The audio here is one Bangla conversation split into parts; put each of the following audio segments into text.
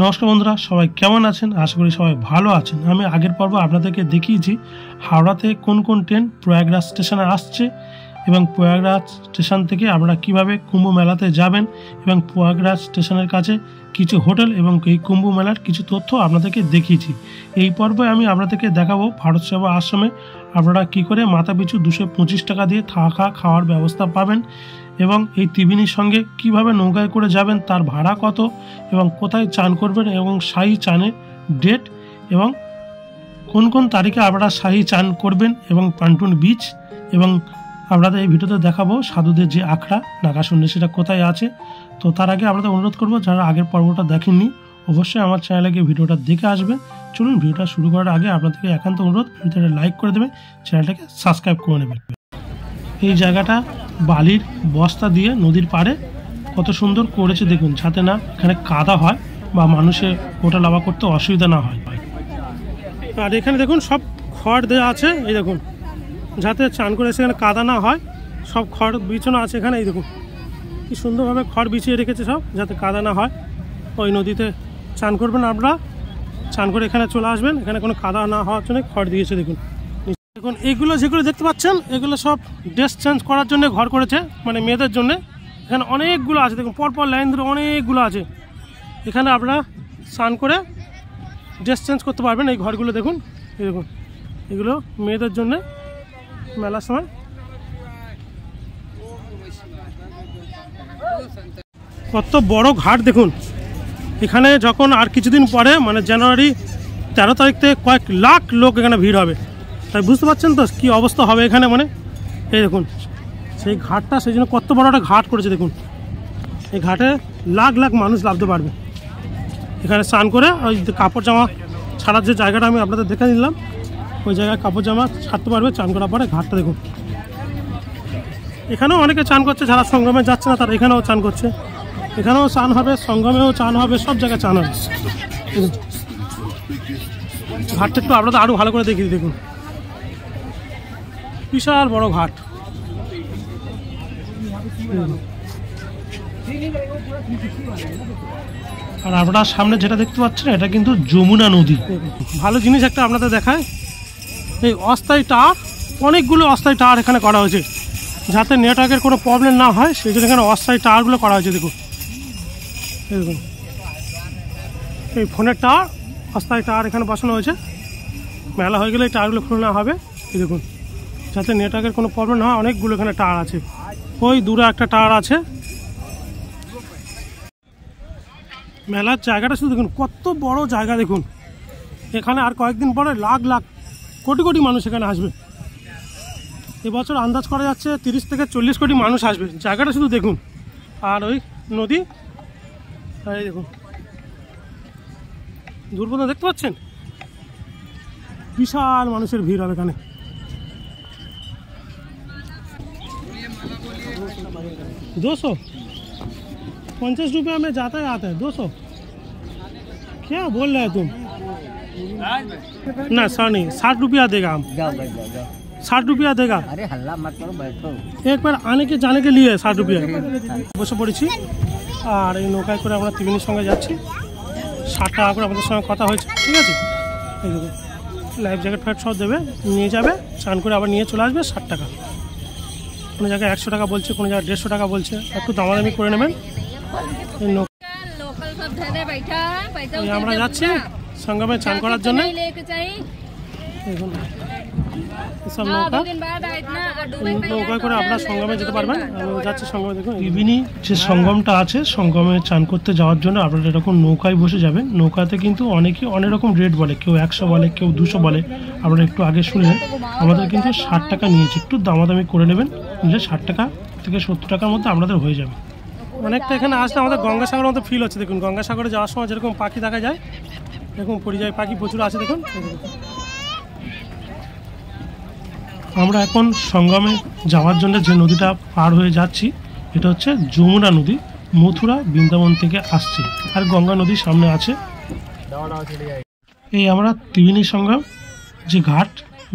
নমস্কার বন্ধুরা, সবাই কেমন আছেন? আশা করি সবাই ভালো আছেন। আমি আগের পর্ব আপনাদেরকে দেখিয়েছি হাওড়াতে কোন কোন ট্রেন প্রয়াগরাজ স্টেশনে আসছে এবং প্রয়াগরাজ স্টেশন থেকে আপনারা কিভাবে কুম্ভ মেলাতে যাবেন এবং প্রয়াগরাজ স্টেশনের কাছে কিছু হোটেল এবং এই কুম্ভ মেলার কিছু তথ্য আপনাদেরকে দেখিয়েছি। এই পর্বে আমি আপনাদেরকে দেখাবো ভারত সেবা আশ্রমে আপনারা কী করে মাথাপিছু 225 টাকা দিয়ে থাকা খাওয়ার ব্যবস্থা পাবেন এবং এই ত্রিবেণীর সঙ্গে কিভাবে নৌকায় করে যাবেন, তার ভাড়া কত এবং কোথায় চান করবেন এবং শাহী চানের ডেট এবং কোন কোন তারিখে আপনারা শাহী চান করবেন এবং পান্টুন বিচ এবং আপনাদের এই ভিডিওতে দেখাবো সাধুদের যে আখড়া নাগাসুন্নি সেটা কোথায় আছে। তো তার আগে আপনাদের অনুরোধ করবো যারা আগের পর্বটা দেখেননি অবশ্যই আমার চ্যানেলে গিয়ে ভিডিওটা দেখে আসবেন। চলুন ভিডিওটা শুরু করার আগে আপনাদেরকে একান্ত অনুরোধ, ভিডিওটা লাইক করে দেবেন, চ্যানেলটাকে সাবস্ক্রাইব করে নেবেন। এই জায়গাটা বালির বস্তা দিয়ে নদীর পাড়ে কত সুন্দর করেছে দেখুন, যাতে না এখানে কাদা হয় বা মানুষের ওটা লাভা করতে অসুবিধা না হয়। আর এখানে দেখুন সব খড় দেওয়া আছে, এই দেখুন যাতে চান করে সেখানে কাদা না হয়, সব খড় বিছানো আছে এখানে। এই দেখুন কি সুন্দরভাবে খড় বিছিয়ে রেখেছে সব, যাতে কাদা না হয়। ওই নদীতে চান করবেন আপনারা, চান করে এখানে চলে আসবেন, এখানে কোনো কাদা না হওয়ার জন্য খড় দিয়েছে দেখুন। দেখুন এইগুলো যেগুলো দেখতে পাচ্ছেন এগুলো সব ড্রেস চেঞ্জ করার জন্য ঘর করেছে, মানে মেয়েদের জন্য। এখানে অনেকগুলো আছে দেখুন, পরপর লাইন ধরে অনেকগুলো আছে। এখানে আপনারা স্নান করে ড্রেস চেঞ্জ করতে পারবেন। এই ঘরগুলো দেখুন, এই দেখুন এগুলো মেয়েদের জন্য মেলার সময়। কত বড় ঘাট দেখুন। এখানে যখন আর কিছুদিন পরে মানে জানুয়ারি 13 তারিখ থেকে কয়েক লাখ লোক এখানে ভিড় হবে, তাই বুঝতে পারছেন তো কী অবস্থা হবে এখানে। মানে এই দেখুন সেই ঘাটটা, সেই জন্য কত বড় একটা ঘাট করেছে দেখুন। এই ঘাটে লাখ লাখ মানুষ নামতে পারবে। এখানে স্নান করে ওই কাপড় জামা ছাড়ার যে জায়গাটা আমি আপনাদের দেখে নিলাম, ওই জায়গায় কাপড় জামা ছাড়তে পারবে চান করার পরে। ঘাটটা দেখুন, এখানেও অনেকে চান করছে, যারা সঙ্গমে যাচ্ছে না তারা এখানেও চান করছে। এখানেও চান হবে, সঙ্গমেও চান হবে, সব জায়গায় চান হবে। ঘাটটা একটু আপনাদের আরও ভালো করে দেখিয়ে দেখুন, বিশাল বড় ঘাট। আর আপনারা সামনে যেটা দেখতে পাচ্ছেন এটা কিন্তু যমুনা নদী। ভালো জিনিস একটা আপনাদের দেখায়, এই অস্থায়ী টাওয়ার, অনেকগুলো অস্থায়ী টাওয়ার এখানে করা হয়েছে যাতে নেটওয়ার্কের কোনো প্রবলেম না হয়, সেই জন্য এখানে অস্থায়ী টাওয়ারগুলো করা হয়েছে দেখুন। দেখুন এই ফোনের টাওয়ার, অস্থায়ী টাওয়ার এখানে বসানো হয়েছে। মেলা হয়ে গেলে এই টাওয়ারগুলো খুলে নেওয়া হবে। এই দেখুন যাতে নেটওয়ার্কের কোনো প্রবলেম না হয়, অনেকগুলো এখানে টাওয়ার আছে। ওই দূরে একটা টাওয়ার আছে। মেলার জায়গাটা শুধু দেখুন কত বড় জায়গা দেখুন। এখানে আর কয়েকদিন পরে লাখ লাখ কোটি কোটি মানুষ এখানে আসবে। এবছর আন্দাজ করা যাচ্ছে 30 থেকে 40 কোটি মানুষ আসবে। জায়গাটা শুধু দেখুন। আর ওই নদী, এই দেখুন দূর পর্যন্ত দেখতে পাচ্ছেন, বিশাল মানুষের ভিড় হবে এখানে। ₹250 में जाता है आता है 200। क्या बोल रहे हैं तुम? ना सर नहीं, ₹60 देगा हम। ₹60 देगा। अरे हल्ला मत करो, बैठो। एक बार आने के जाने के लिए ₹60। বসে পড়েছি আর এই নৌকায় করে আমরা ত্রিবেণীর সঙ্গে যাচ্ছি। 60 টাকা করে আমাদের সঙ্গে কথা হয়েছে, ঠিক আছে। এই দেখুন লাইফ জ্যাকেট ফ্যাট সব দেবে, নিয়ে যাবে, চান করে আবার নিয়ে চলে আসবে। 60 টাকা। কোনো জায়গায় 100 টাকা বলছে, কোনো জায়গায় 150 টাকা বলছে, একটু দামাদামি করে নেবেন। আমরা যাচ্ছি সঙ্গমে চান করার জন্য। দেখুন সব নৌকায় করে আপনারা সঙ্গমে যেতে পারবেন। আমি যাচ্ছি সঙ্গমে। দেখুন ত্রিবেণী যে সঙ্গমটা আছে, সঙ্গমে চান করতে যাওয়ার জন্য আপনারা এরকম নৌকায় বসে যাবেন। নৌকাতে কিন্তু অনেকেই অনেক রকম রেট বলে, কেউ 100 বলে, কেউ 200 বলে। আপনারা একটু আগে শুনলেন আমাদের কিন্তু 60 টাকা নিয়েছে। একটু দামাদামি করে নেবেন, নিলে 60 টাকা থেকে 70 টাকার মধ্যে আপনাদের হয়ে যাবে। অনেকটা এখানে আসলে আমাদের গঙ্গাসাগরের মতো ফিল হচ্ছে। দেখুন গঙ্গাসাগরে যাওয়ার সময় যেরকম পাখি দেখা যায়, এরকম পরিযায়ী পাখি প্রচুর আছে দেখুন। আমরা এখন সঙ্গমে যাওয়ার জন্য যে নদীটা পার হয়ে যাচ্ছি এটা হচ্ছে যমুনা নদী, মথুরা বৃন্দাবন থেকে আসছে। আর গঙ্গা নদী সামনে আছে। এই আমরা ত্রিবেণী সঙ্গম যে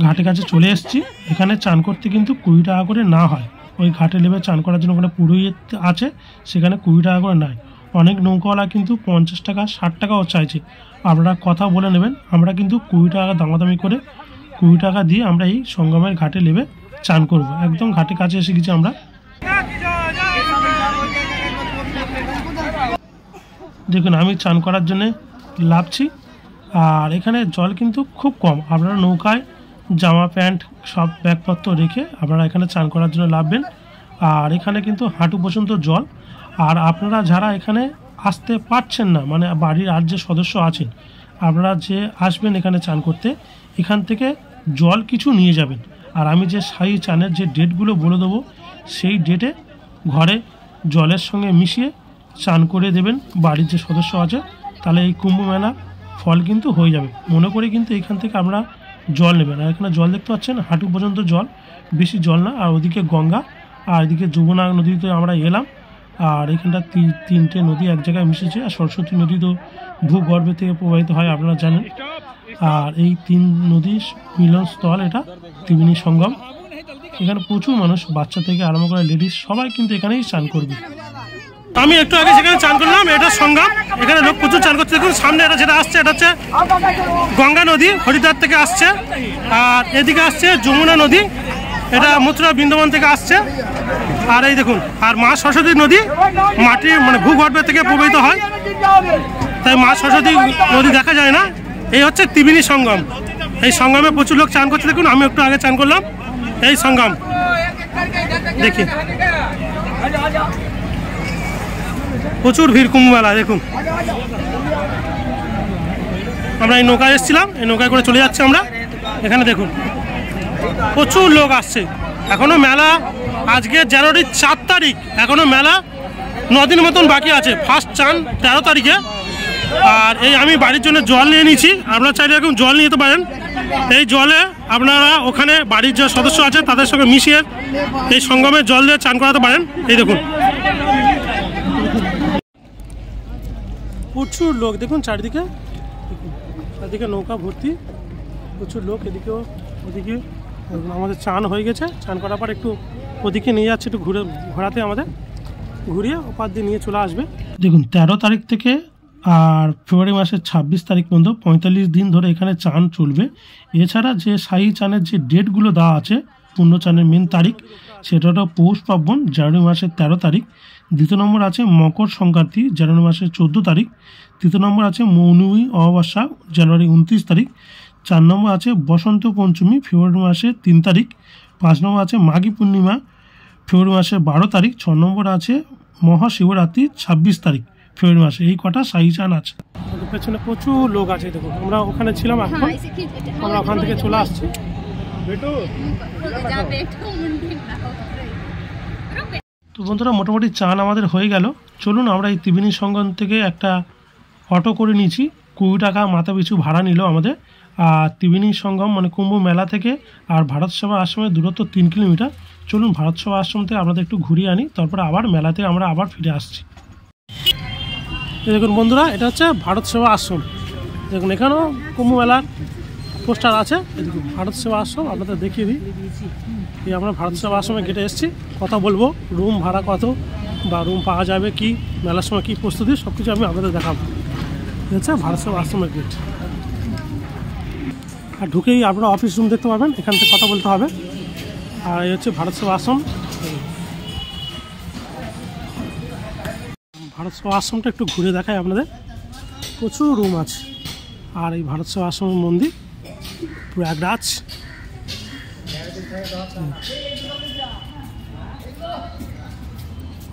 ঘাটের কাছে চলে এসেছি। এখানে চান করতে কিন্তু 20 টাকা করে না হয়। ওই ঘাটে নেমে চান করার জন্য ওখানে পুরোহিত আছে, সেখানে 20 টাকা করে নেয়। অনেক নৌকাওয়ালা কিন্তু 50 টাকা 60 টাকাও চাইছে। আপনারা কথা বলে নেবেন, আমরা কিন্তু 20 টাকা দামাদামি করে 20 টাকা দিয়ে আমরা এই সঙ্গমের ঘাটে নেমে চান করব। একদম ঘাটে কাছে এসে গেছি আমরা। দেখুন আমি চান করার জন্য লাভছি, আর এখানে জল কিন্তু খুব কম। আপনারা নৌকায় জামা প্যান্ট সব ব্যাগপত্র রেখে আপনারা এখানে চান করার জন্য লাভবেন। আর এখানে কিন্তু হাঁটু পর্যন্ত জল। আর আপনারা যারা এখানে আসতে পারছেন না, মানে বাড়ির আর যে সদস্য আছেন, আপনারা যে আসবেন এখানে চান করতে, এখান থেকে জল কিছু নিয়ে যাবেন। আর আমি যে শাহী চানের যে ডেটগুলো বলে দেবো, সেই ডেটে ঘরে জলের সঙ্গে মিশিয়ে চান করে দেবেন বাড়ির যে সদস্য আছে, তাহলে এই কুম্ভ মেলা ফল কিন্তু হয়ে যাবে। মনে করে কিন্তু এখান থেকে আমরা জল নেবেন। আর এখানে জল দেখতে পাচ্ছেন হাঁটু পর্যন্ত জল, বেশি জল না। আর ওদিকে গঙ্গা, আর এদিকে যমুনা নদীতে আমরা এলাম। আর এখানটা তিনটে নদী এক জায়গায় মিশেছে। আর সরস্বতী নদী তো ভূগর্ভে থেকে প্রবাহিত হয়, আপনারা জানেন। আর এই 3 নদীর মিলনস্থল এটা ত্রিবেণী সঙ্গম। এখানে প্রচুর মানুষ, বাচ্চা থেকে আরম্ভ করে লেডিস সবাই কিন্তু এখানেই চান করবে। আমি একটু আগে সেখানে চান করলাম, এটা সঙ্গম। এখানে লোক প্রচুর চান করছে। দেখুন সামনে এটা যেটা আসছে, এটা হচ্ছে গঙ্গা নদী, হরিদ্বার থেকে আসছে। আর এদিকে আসছে যমুনা নদী, এটা মথুরা বৃন্দাবন থেকে আসছে। আর এই দেখুন, আর মা সরস্বতী নদী মাটির মানে ভূগর্ভে থেকে প্রবাহিত হয়, তাই মা সরস্বতী নদী দেখা যায় না। এই হচ্ছে ত্রিবেণী সঙ্গম। এই সঙ্গমে প্রচুর লোক চান করছে। দেখুন আমি একটু আগে চান করলাম, এই সঙ্গম দেখি প্রচুর ভিড় কুম্ভ মেলা। দেখুন আমরা এই নৌকায় এসেছিলাম, এই নৌকায় করে চলে যাচ্ছি আমরা। এখানে দেখুন প্রচুর লোক আসছে। এখনো মেলা, আজকে জানুয়ারির 4 তারিখ, এখনো মেলা 9 দিন মতন বাকি আছে। ফার্স্ট চান 13 তারিখে। আর এই আমি বাড়ির জন্য জল নিয়ে নিয়েছি, আপনারা চাইলে এরকম জল নিয়ে যেতে পারেন। এই জলে আপনারা ওখানে বাড়ির যে সদস্য আছে তাদের সঙ্গে মিশিয়ে এই সঙ্গমে জল দিয়ে চান করাতে পারেন। এই দেখুন প্রচুর লোক, দেখুন চারিদিকে, চারিদিকে নৌকা ভর্তি, প্রচুর লোক। এদিকেও ওদিকে আমাদের চান হয়ে গেছে। চান করার পর একটু ওদিকে নিয়ে যাচ্ছে, একটু ঘোরাতে আমাদের, ঘুরিয়ে ওপার দিয়ে নিয়ে চলে আসবে। দেখুন 13 তারিখ থেকে আর ফেব্রুয়ারি মাসের 26 তারিখ পর্যন্ত 45 দিন ধরে এখানে চান চলবে। এছাড়া যে শাহী চানের যে ডেটগুলো দেওয়া আছে, পূর্ণ চানের মেন তারিখ, সেটা হলো পৌষ পার্বণ জানুয়ারি মাসের 13 তারিখ। দ্বিতীয় নম্বর আছে মকর সংক্রান্তি জানুয়ারি মাসের 14 তারিখ। তৃতীয় নম্বর আছে মৌনমী অমাবস্যা জানুয়ারি 29 তারিখ। 4 নম্বর আছে বসন্ত পঞ্চমী ফেব্রুয়ারি মাসের 3 তারিখ। 5 নম্বর আছে মাঘী পূর্ণিমা ফেব্রুয়ারি মাসের 12 তারিখ। 6 নম্বর আছে মহাশিবরাত্রি 26 তারিখ ফেব্রুয়ারি মাসে। এই কটা শাহী চান আছে। পেছনে প্রচুর লোক আছে। দেখুন আমরা ওখানে ছিলাম, এখন আমরা ওখান থেকে চলে আসছি। তো বন্ধুরা মোটামুটি চান আমাদের হয়ে গেল। চলুন আমরা এই ত্রিবেণী সঙ্গম থেকে একটা অটো করে নিয়েছি, 20 টাকা মাথা পিছু ভাড়া নিল আমাদের। আর ত্রিবেণী সঙ্গম মানে কুম্ভ মেলা থেকে আর ভারত সেবা আশ্রমের দূরত্ব 3 কিলোমিটার। চলুন ভারত সেবা আশ্রম থেকে আপনাদের একটু ঘুরিয়ে আনি, তারপরে আবার মেলাতে আমরা আবার ফিরে আসছি। দেখুন বন্ধুরা, এটা হচ্ছে ভারত সেবা আশ্রম। দেখুন এখানেও কুম্ভ মেলার পোস্টার আছে। দেখুন ভারত সেবা আশ্রম আপনাদের দেখিয়ে দিই। এই আমরা ভারত সেবা আশ্রমে গেটে এসেছি, কথা বলবো রুম ভাড়া কত বা রুম পাওয়া যাবে কি, মেলার সময় কী প্রস্তুতি, সব কিছু আমি আপনাদের দেখাবো। এই হচ্ছে ভারত সেবা আশ্রমের গেট। আর ঢুকেই আপনারা অফিস রুম দেখতে পাবেন, এখান থেকে কথা বলতে হবে। আর এই হচ্ছে ভারত সেবা আশ্রম। ভারত সেবা আশ্রমটা একটু ঘুরে দেখায় আপনাদের, প্রচুর রুম আছে। আর এই ভারত সেবা আশ্রমের মন্দির প্রয়াগরাজ।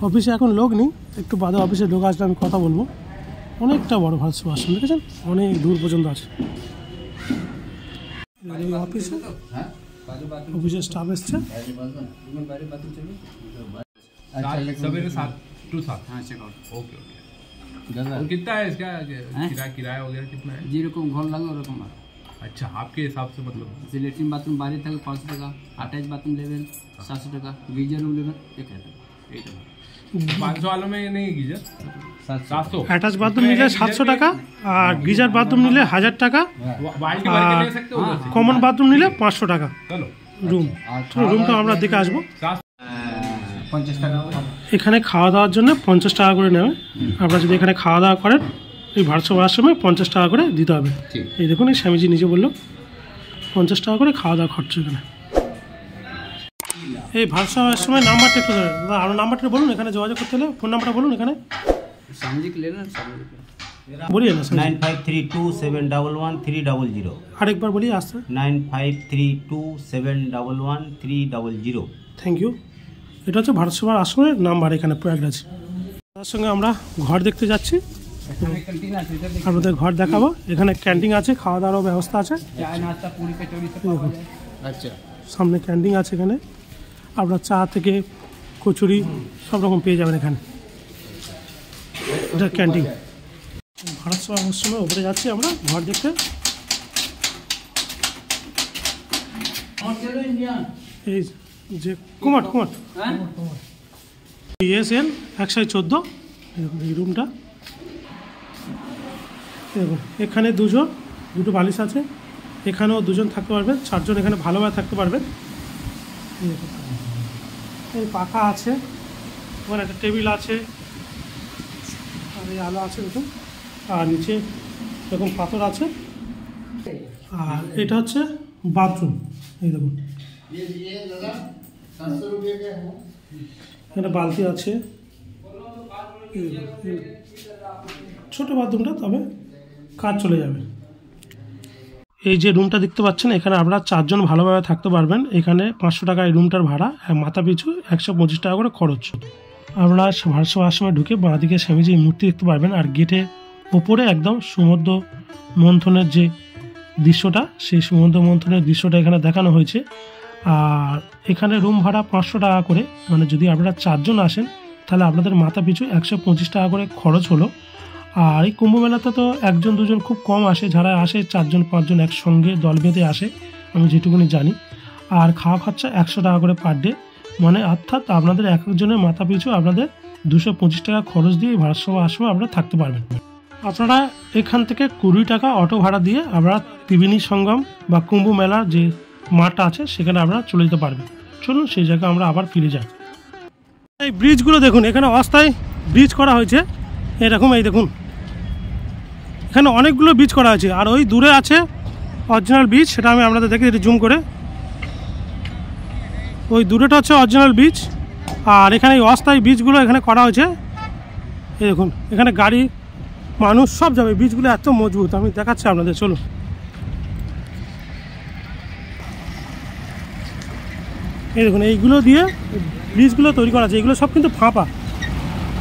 অফিসে এখন লোক নেই, একটু বাদে অফিসে লোক আসলে আমি কথা বলবো। অনেকটা বড় ভারত সেবা আশ্রম, দেখেছেন অনেক দূর পর্যন্ত আছে। অফিসের স্টাফ এসছে। सवेरे 7 to 7। हाँ चेकआउट। Okay okay. और कितना है इसका किराया वगैरह कितना है? যেরকম ঘর লাগে ওরকম। अच्छा आपके हिसाब से मतलब লেট্রিন বাথরুম বাইরে থাকলে 500 টাকা, अटैच बाथरूम लेवल 700 টাকা, गीजर रूम लेवल 1000 টাকা। 500 वालों में नहीं गीजर 700। অ্যাটাচ বাথরুম নিলে 700 টাকা, আর গিজার বাথরুম নিলে 1000 টাকা, बाल्टी भर के ले सकते हो उधर से। কমন বাথরুম নিলে 500 টাকা चलो রুম। রুমটা আমরা দেখে আসবো। 50 টাকা। এখানে খাওয়া দাওয়ার জন্য 50 টাকা করে নেবে। আপনারা যদি এখানে খাওয়া দাওয়া করেন এই ভারতসভা আশ্রমে 50 টাকা করে দিতে হবে। এই দেখুন এই স্বামীজি নিজে বললো 50 টাকা করে খাওয়া দাওয়া খরচ এখানে। এই ভারতসভা আশ্রমের নাম্বারটা একটু দেবেন দাদা, আপনার নাম্বারটা বলুন, এখানে যোগাযোগ করতে হলে ফোন নাম্বারটা বলুন এখানে स्वामी जी लेना বলিয়ে না। 9532711300 আরেকবার বলি আসতে। 9532711300। Thank you. এটা হচ্ছে ভারতসভার আশ্রমের নাম্বার এখানে প্রয়াগরাজ। তার সঙ্গে আমরা ঘর দেখতে যাচ্ছি, कैंटीन আছে इधर আপনাদের ঘর দেখাবো। এখানে ক্যান্টিন আছে, খাওয়া দাওয়ারও ব্যবস্থা আছে। चाय नाश्ता पूरी कचौड़ी सब पावा जाए। अच्छा সামনে ক্যান্টিন আছে, এখানে আপনার চা থেকে কচুরি সব রকম পেয়ে যাবেন এখানে। এটা ক্যান্টিন। ভারতসভা আশ্রমের উপরে যাচ্ছি আমরা ঘর দেখতে। এই যে কুমার ESL 114 এই রুমটা। দেখুন এখানে দুটো বালিশ আছে, এখানেও 2 জন থাকতে পারবেন, 4 জন এখানে ভালোভাবে থাকতে পারবেন। এই পাখা আছে, ওখানে একটা টেবিল আছে, আর এই আলো আছে দেখুন, আর নিচে এরকম পাথর আছে। আর এটা হচ্ছে বাথরুম। এই দেখুন এখানে বালতি আছে, ছোট বাথরুমটা, তবে কাজ চলে যাবে। এই যে রুমটা দেখতে পাচ্ছেন এখানে আপনারা 4 জন ভালোভাবে থাকতে পারবেন। এখানে 500 টাকা এই রুমটার ভাড়া, মাথা পিছু 125 টাকা করে খরচ। আপনারা ভারতসভা আশ্রমে ঢুকে বাঁদিকে স্বামীজির মূর্তি দেখতে পারবেন, আর গেটে ওপরে একদম সমুদ্র মন্থনের যে দৃশ্যটা, সেই সমুদ্র মন্থনের দৃশ্যটা এখানে দেখানো হয়েছে। আর এখানে রুম ভাড়া 500 টাকা করে, মানে যদি আপনারা 4 জন আসেন তাহলে আপনাদের মাথা পিছু 125 টাকা করে খরচ হলো। আর এই কুম্ভ মেলাতে তো 1 জন 2 জন খুব কম আসে, যারা আসে 4 জন 5 জন একসঙ্গে দল বেঁধে আসে, আমি যেটুকুনি জানি। আর খাওয়া খরচা 100 টাকা করে পার ডে, মানে অর্থাৎ আপনাদের এক একজনের মাথা পিছু আপনাদের 225 টাকা খরচ দিয়ে ভারতসভা আশ্রমে আপনারা থাকতে পারবেন। আপনারা এখান থেকে 20 টাকা অটো ভাড়া দিয়ে আপনারা ত্রিবেণী সঙ্গম বা কুম্ভ মেলার যে মাঠটা আছে সেখানে আপনারা চলে যেতে পারবেন। চলুন সেই জায়গায় আমরা আবার ফিরে যাই। এই ব্রিজগুলো দেখুন, এখানে অস্থায়ী ব্রিজ করা হয়েছে এরকম। এই দেখুন এখানে অনেকগুলো ব্রিজ করা আছে, আর ওই দূরে আছে অরিজিনাল ব্রিজ, সেটা আমি আপনাদের দেখি একটু জুম করে। ওই দূরেটা হচ্ছে অরিজিনাল ব্রিজ, আর এখানে এই অস্থায়ী ব্রিজগুলো এখানে করা হয়েছে। এই দেখুন এখানে গাড়ি মানুষ সব যাবে, ব্রিজগুলো এত মজবুত, আমি দেখাচ্ছি আপনাদের। চলুন এই দেখুন এইগুলো দিয়ে ব্রিজগুলো তৈরি করা আছে, এগুলো সব কিন্তু ফাঁপা,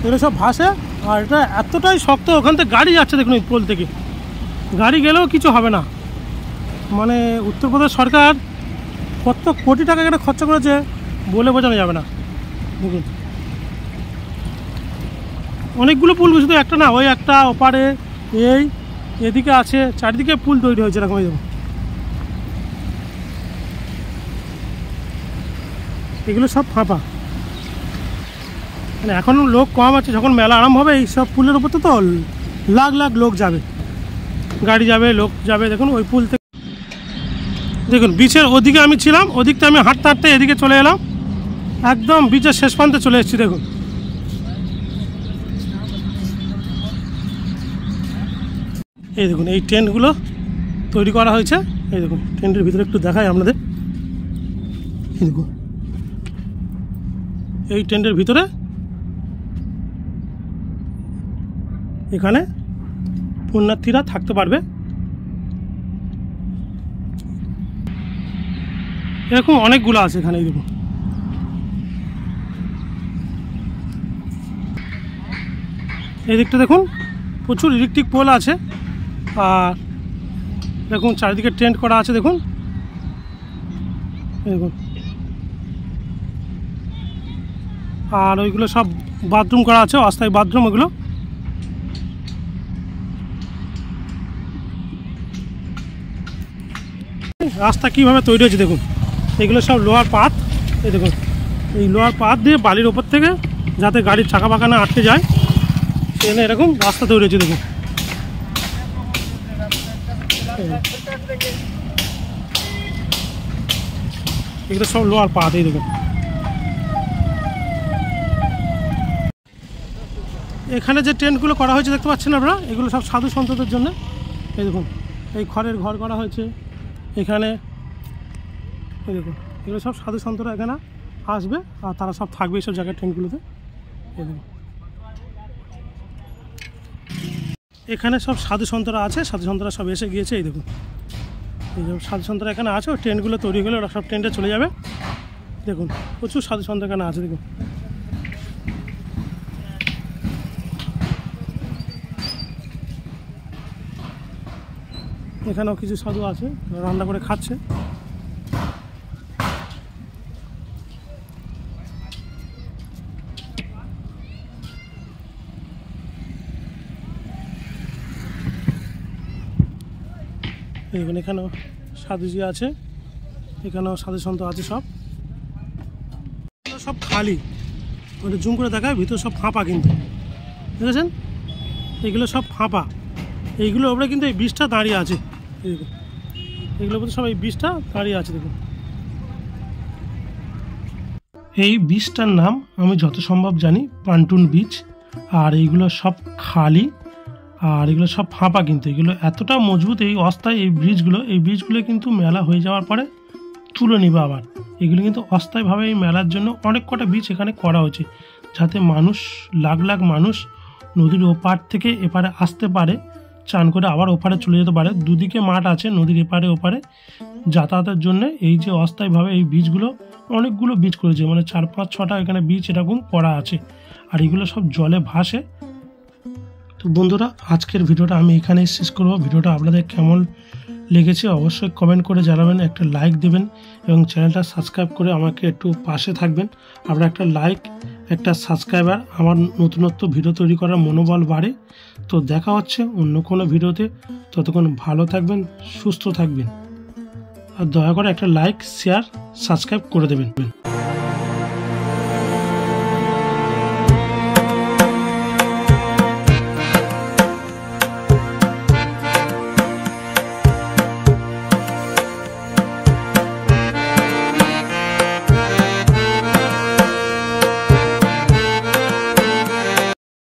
এগুলো সব ভাসে। আর এটা এতটাই শক্ত, ওখান থেকে গাড়ি যাচ্ছে দেখুন, এই পোল থেকে গাড়ি গেলেও কিছু হবে না। মানে উত্তরপ্রদেশ সরকার কত কোটি টাকা এখানে খরচা করেছে বলে বোঝানো যাবে না। দেখুন অনেকগুলো পুল, শুধু একটা না, ওই একটা ওপারে এদিকে আছে, চারিদিকে পুল তৈরি হয়েছে এরকম। দেখুন এগুলো সব ফাঁপা, মানে এখনও লোক কম আছে। যখন মেলা আরম্ভ হবে এই সব পুলের উপর তো লাখ লাখ লোক যাবে, গাড়ি যাবে, লোক যাবে। দেখুন ওই পুল থেকে দেখুন বিচের ওদিকে আমি ছিলাম, ওদিকটা আমি হাঁটতে হাঁটতে এদিকে চলে এলাম, একদম বিচের শেষ প্রান্তে চলে এসেছি। দেখুন এই দেখুন এই টেন্টগুলো তৈরি করা হয়েছে। এই দেখুন টেন্টের ভিতরে একটু দেখাই আপনাদের। এই দেখুন এই টেন্টের ভিতরে এখানে পুণ্যার্থীরা থাকতে পারবে। এরকম অনেকগুলো আছে এখানে। এই দেখুন এই দিকটা দেখুন প্রচুর ইলেকট্রিক পোল আছে, আর দেখুন চারিদিকে টেন্ট করা আছে। দেখুন দেখুন আর ওইগুলো সব বাথরুম করা আছে, অস্থায়ী বাথরুম। ওগুলো রাস্তা কীভাবে তৈরি হয়েছে দেখুন, এগুলো সব লোহার পাত। এই দেখুন এই লোহার পাত দিয়ে বালির ওপর থেকে যাতে গাড়ির চাকা পাকা না আটকে যায় সেখানে এরকম রাস্তা তৈরি হয়েছে। দেখুন এগুলো সব লোহার পাত। এই দেখুন এখানে যে টেন্টগুলো করা হয়েছে দেখতে পাচ্ছেন আপনারা, এগুলো সব সাধু সন্তদের জন্য। এই দেখুন, এই খড়ের ঘর করা হয়েছে এখানে। এই দেখুন, এগুলো সব সাধু সন্তরা এখানে আসবে আর তারা সব থাকবে এইসব জায়গায় টেন্টগুলোতে। এই দেখুন, এখানে সব সাধু সন্তরা আছে, সাধু সন্তরা সব এসে গিয়েছে। এই দেখুন, এই যে সাধু সন্তরা এখানে আছে, ওই টেন্টগুলো তৈরি হলে ওরা সব টেন্টে চলে যাবে। দেখুন, প্রচুর সাধু সন্ত এখানে আছে। দেখুন, এখানেও কিছু সাধু আছে, রান্না করে খাচ্ছে। দেখুন, এখানেও সাধুজি আছে, এখানেও সাধু সন্ত আছে। সব সব খালি, মানে জুম করে দেখায়, ভিতরে সব ফাঁপা কিন্তু, দেখেছেন? এগুলো সব ফাঁপা, এইগুলোর ওপরে কিন্তু এই বীজটা দাঁড়িয়ে আছে। দেখুন, এগুলোর মধ্যে সব এই বীজটা দাঁড়িয়ে আছে। দেখুন, এই বীজটার নাম আমি যত সম্ভব জানি পান্টুন বীজ। আর এইগুলো সব খালি, আর এগুলো সব ফাঁপা, কিন্তু এগুলো এতটা মজবুত এই অস্থায়ী এই বীজগুলো কিন্তু মেলা হয়ে যাওয়ার পরে তুলে নিবে আবার। এগুলো কিন্তু অস্থায়ীভাবে এই মেলার জন্য অনেক কটা বীজ এখানে করা হয়েছে, যাতে মানুষ, লাখ লাখ মানুষ নদীর ওপার থেকে এপারে আসতে পারে, চান করে আবার ওপারে চলে যেতে পারে। দুদিকে মাঠ আছে নদীর এপারে ওপারে, যাতায়াতের জন্য এই যে অস্থায়ীভাবে এই বীজগুলো, অনেকগুলো বীজ করেছে, মানে 4-5-6টা এখানে বীজ এরকম করা আছে। আর এগুলো সব জলে ভাসে। তো বন্ধুরা, আজকের ভিডিওটা আমি এখানেই শেষ করব। ভিডিওটা আপনাদের কেমন লেগেছে অবশ্যই কমেন্ট করে জানাবেন, একটা লাইক দেবেন এবং চ্যানেলটা সাবস্ক্রাইব করে আমাকে একটু পাশে থাকবেন। আপনার একটা লাইক, একটা সাবস্ক্রাইবার আমার নতুনত্ব ভিডিও তৈরি করার মনোবল বাড়ে। তো দেখা হচ্ছে অন্য কোনো ভিডিওতে, ততক্ষণ ভালো থাকবেন, সুস্থ থাকবেন, আর দয়া করে একটা লাইক, শেয়ার, সাবস্ক্রাইব করে দেবেন।